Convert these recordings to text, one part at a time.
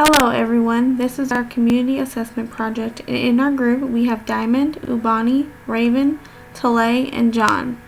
Hello everyone, this is our community assessment project, and in our group we have Diamond, Ubani, Raven, Talay, and John.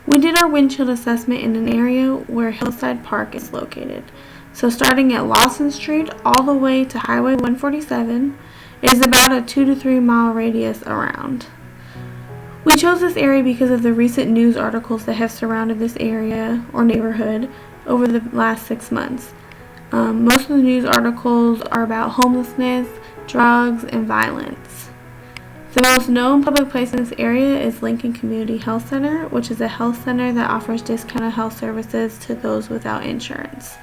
We did our windshield assessment in an area where Hillside Park is located. So starting at Lawson Street all the way to Highway 147, it is about a 2 to 3 mile radius around. We chose this area because of the recent news articles that have surrounded this area or neighborhood over the last 6 months. Most of the news articles are about homelessness, drugs, and violence. The most known public place in this area is Lincoln Community Health Center, which is a health center that offers discounted health services to those without insurance.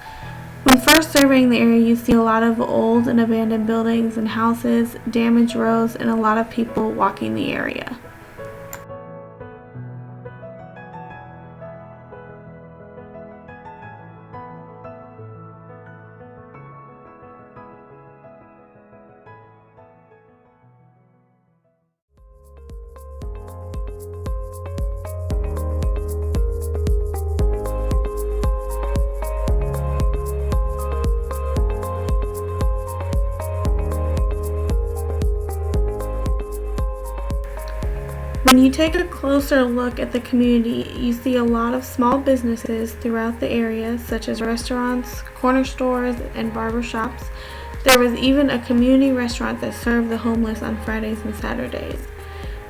When first surveying the area, you see a lot of old and abandoned buildings and houses, damaged roads, and a lot of people walking the area. When you take a closer look at the community, you see a lot of small businesses throughout the area, such as restaurants, corner stores, and barber shops. There was even a community restaurant that served the homeless on Fridays and Saturdays.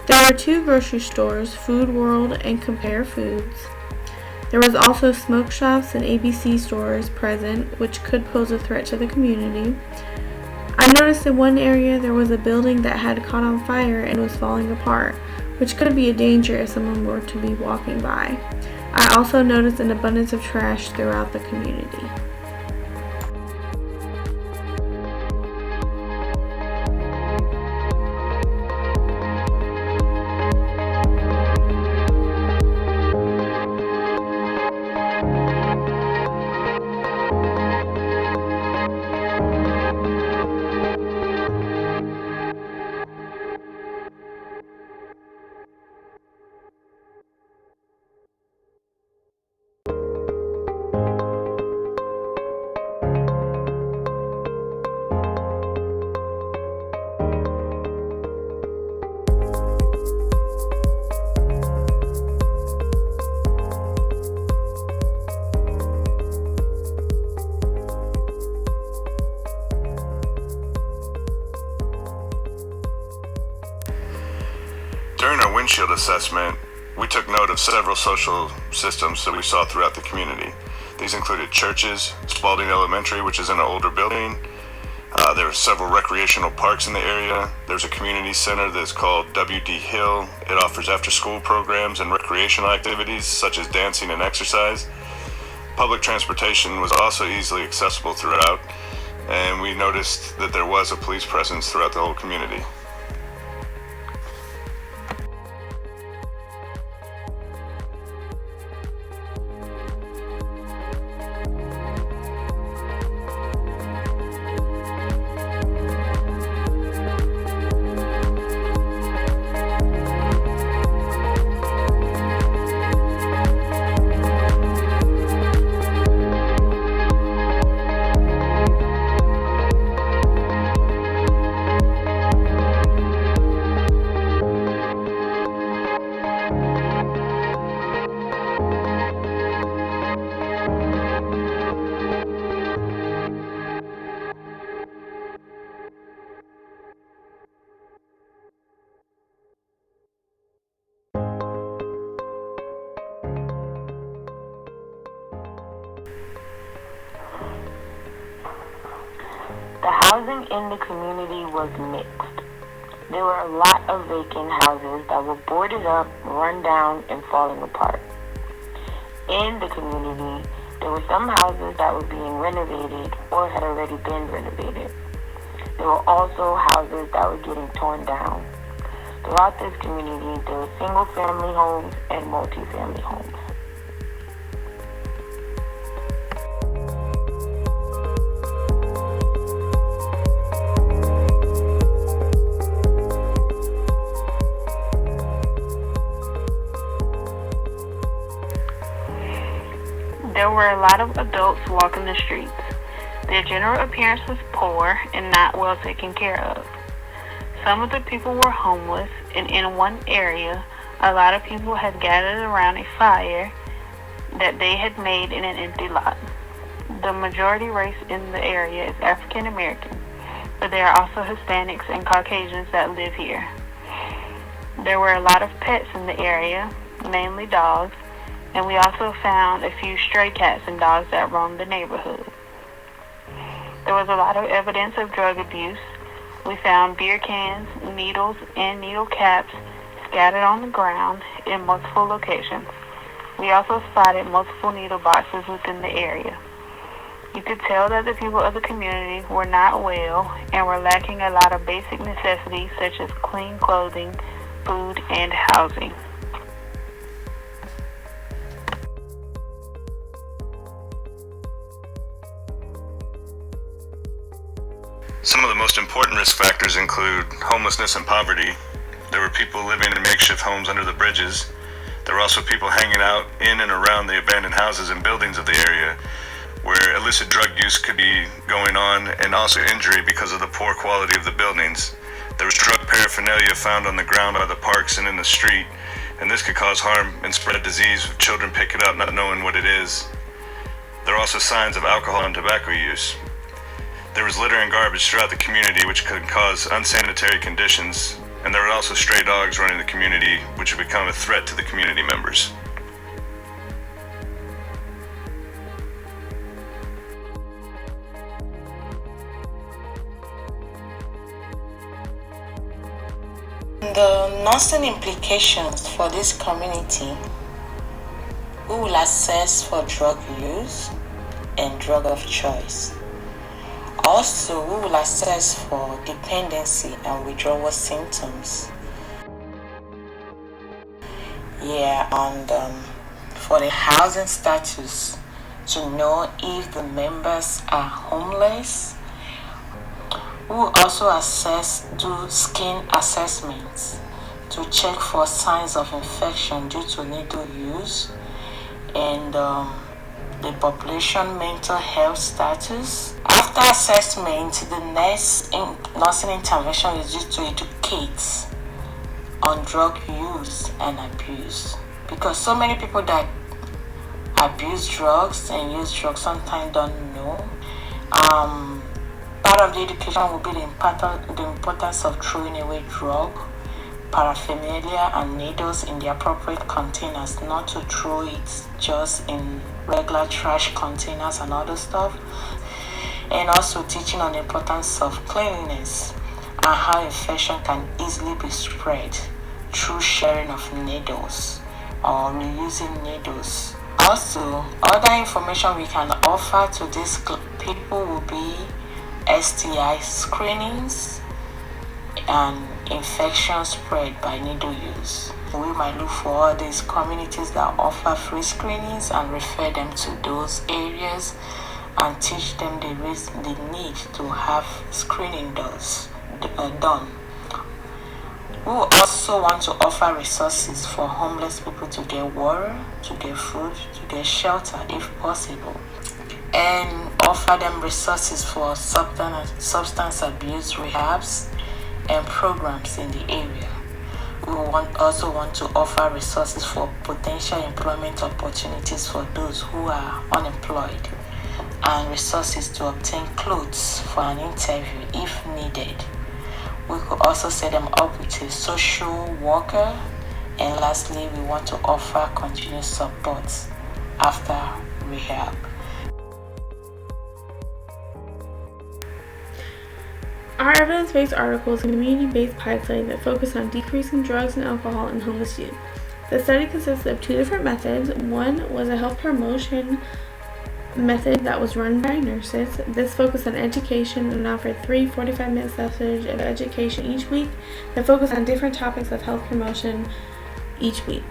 There were 2 grocery stores, Food World and Compare Foods. There was also smoke shops and ABC stores present, which could pose a threat to the community. I noticed in one area there was a building that had caught on fire and was falling apart, which could be a danger if someone were to be walking by. I also noticed an abundance of trash throughout the community. During our windshield assessment, we took note of several social systems that we saw throughout the community. These included churches, Spalding Elementary, which is in an older building. There are several recreational parks in the area. There's a community center that's called W.D. Hill. It offers after-school programs and recreational activities such as dancing and exercise. Public transportation was also easily accessible throughout, and we noticed that there was a police presence throughout the whole community. The housing in the community was mixed. There were a lot of vacant houses that were boarded up, run down, and falling apart. In the community, there were some houses that were being renovated or had already been renovated. There were also houses that were getting torn down. Throughout this community, there were single-family homes and multi-family homes. There were a lot of adults walking the streets. Their general appearance was poor and not well taken care of. Some of the people were homeless, and in one area, a lot of people had gathered around a fire that they had made in an empty lot. The majority race in the area is African American, but there are also Hispanics and Caucasians that live here. There were a lot of pets in the area, mainly dogs, and we also found a few stray cats and dogs that roamed the neighborhood. There was a lot of evidence of drug abuse. We found beer cans, needles, and needle caps scattered on the ground in multiple locations. We also spotted multiple needle boxes within the area. You could tell that the people of the community were not well and were lacking a lot of basic necessities such as clean clothing, food, and housing. Some of the most important risk factors include homelessness and poverty. There were people living in makeshift homes under the bridges. There were also people hanging out in and around the abandoned houses and buildings of the area where illicit drug use could be going on, and also injury because of the poor quality of the buildings. There was drug paraphernalia found on the ground by the parks and in the street, and this could cause harm and spread disease if children pick it up not knowing what it is. There are also signs of alcohol and tobacco use. There was litter and garbage throughout the community which could cause unsanitary conditions, and there were also stray dogs running the community which would become a threat to the community members. The nursing implications for this community: we will assess for drug use and drug of choice. Also, we will assess for dependency and withdrawal symptoms. And for the housing status, to know if the members are homeless. We will also do skin assessments to check for signs of infection due to needle use, and the population mental health status. After assessment, the next nursing intervention is used to educate on drug use and abuse, because so many people that abuse drugs and use drugs sometimes don't know. Part of the education will be the importance of throwing away drug paraphernalia and needles in the appropriate containers, not to throw it just in regular trash containers and other stuff. And also teaching on the importance of cleanliness and how infection can easily be spread through sharing of needles or reusing needles. Also, other information we can offer to these people will be STI screenings and infection spread by needle use. We might look for all these communities that offer free screenings and refer them to those areas and teach them the need to have screening done. We also want to offer resources for homeless people to get water, to get food, to get shelter if possible, and offer them resources for substance abuse rehabs and programs in the area. We also want to offer resources for potential employment opportunities for those who are unemployed, and resources to obtain clothes for an interview if needed. We could also set them up with a social worker, and lastly, we want to offer continuous support after rehab. Our evidence-based article is a community-based pilot study that focused on decreasing drugs and alcohol in homeless youth. The study consisted of two different methods. One was a health promotion method that was run by nurses. This focused on education and offered 3 45-minute sessions of education each week that focused on different topics of health promotion each week.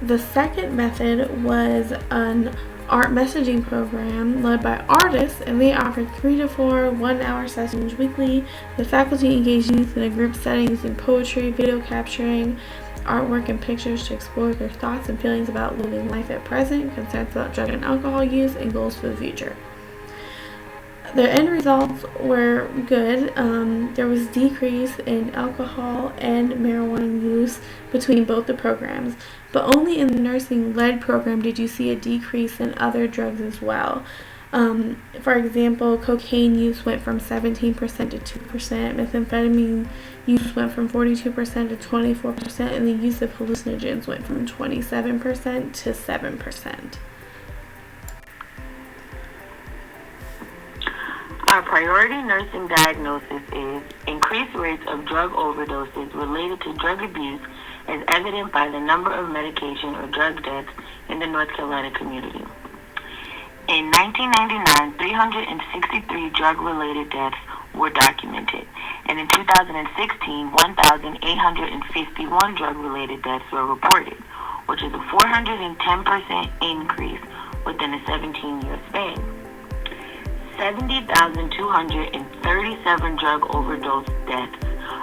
The second method was an art messaging program led by artists, and they offered 3 to 4 one-hour sessions weekly. The faculty engaged youth in a group setting using poetry, video capturing, artwork, and pictures to explore their thoughts and feelings about living life at present, concerns about drug and alcohol use, and goals for the future. The end results were good. There was decrease in alcohol and marijuana use between both the programs, but only in the nursing-led program did you see a decrease in other drugs as well. For example, cocaine use went from 17% to 2%, methamphetamine use went from 42% to 24%, and the use of hallucinogens went from 27% to 7%. Our priority nursing diagnosis is increased rates of drug overdoses related to drug abuse as evident by the number of medication or drug deaths in the North Carolina community. In 1999, 363 drug-related deaths were documented, and in 2016, 1,851 drug-related deaths were reported, which is a 410% increase within a 17-year span. 70,237 drug overdose deaths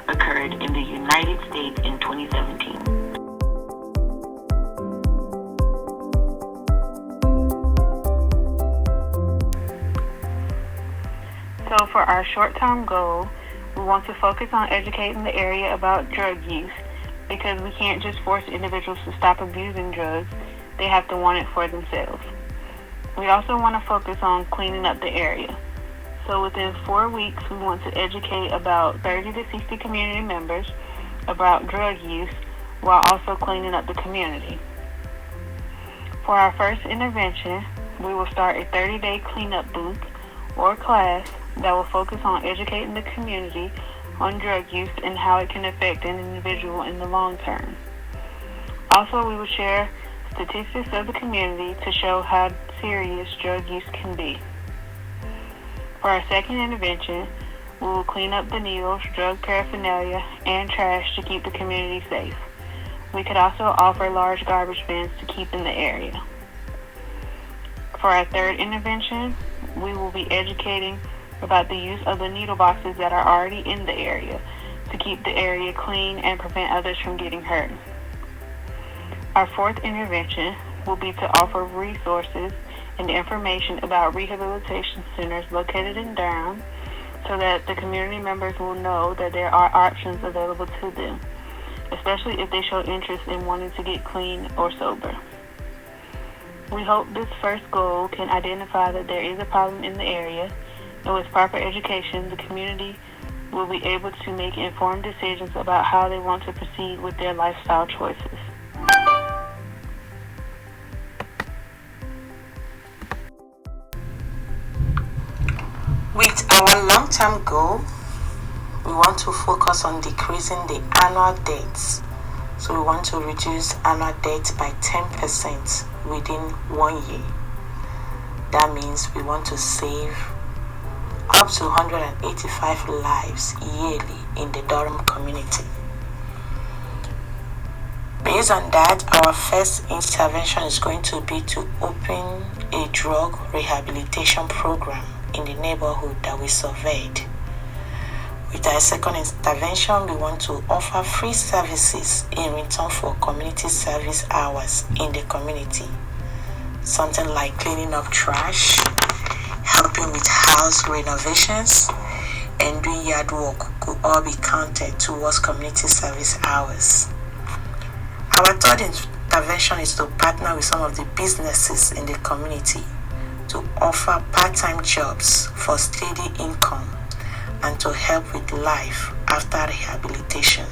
occurred in the United States in 2017. So for our short-term goal, we want to focus on educating the area about drug use, because we can't just force individuals to stop abusing drugs. They have to want it for themselves. We also want to focus on cleaning up the area. So within 4 weeks, we want to educate about 30 to 60 community members about drug use while also cleaning up the community. For our first intervention, we will start a 30-day cleanup booth or class that will focus on educating the community on drug use and how it can affect an individual in the long term. Also, we will share statistics of the community to show how serious drug use can be. For our second intervention, we will clean up the needles, drug paraphernalia, and trash to keep the community safe. We could also offer large garbage bins to keep in the area. For our third intervention, we will be educating about the use of the needle boxes that are already in the area to keep the area clean and prevent others from getting hurt. Our fourth intervention will be to offer resources and information about rehabilitation centers located in Durham so that the community members will know that there are options available to them, especially if they show interest in wanting to get clean or sober. We hope this first goal can identify that there is a problem in the area, and with proper education, the community will be able to make informed decisions about how they want to proceed with their lifestyle choices. With our long-term goal, we want to focus on decreasing the annual deaths. So we want to reduce annual deaths by 10% within 1 year. That means we want to save up to 185 lives yearly in the Durham community. Based on that, our first intervention is going to be to open a drug rehabilitation program in the neighborhood that we surveyed. With our second intervention, we want to offer free services in return for community service hours in the community. Something like cleaning up trash, helping with house renovations, and doing yard work could all be counted towards community service hours. Our third intervention is to partner with some of the businesses in the community to offer part-time jobs for steady income and to help with life after rehabilitation.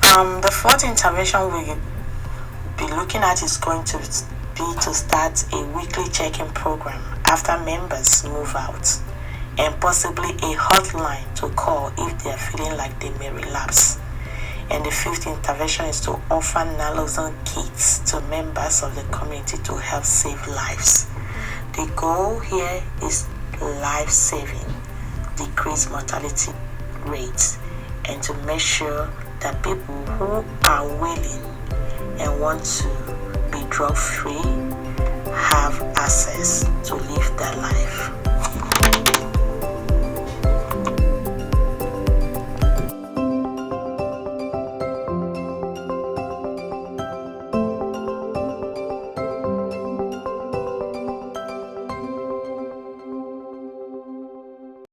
The fourth intervention we'll be looking at is going to be to start a weekly check-in program after members move out, and possibly a hotline to call if they are feeling like they may relapse. And the fifth intervention is to offer naloxone kits to members of the community to help save lives. The goal here is life-saving, decrease mortality rates, and to make sure that people who are willing and want to be drug-free have access to live their life.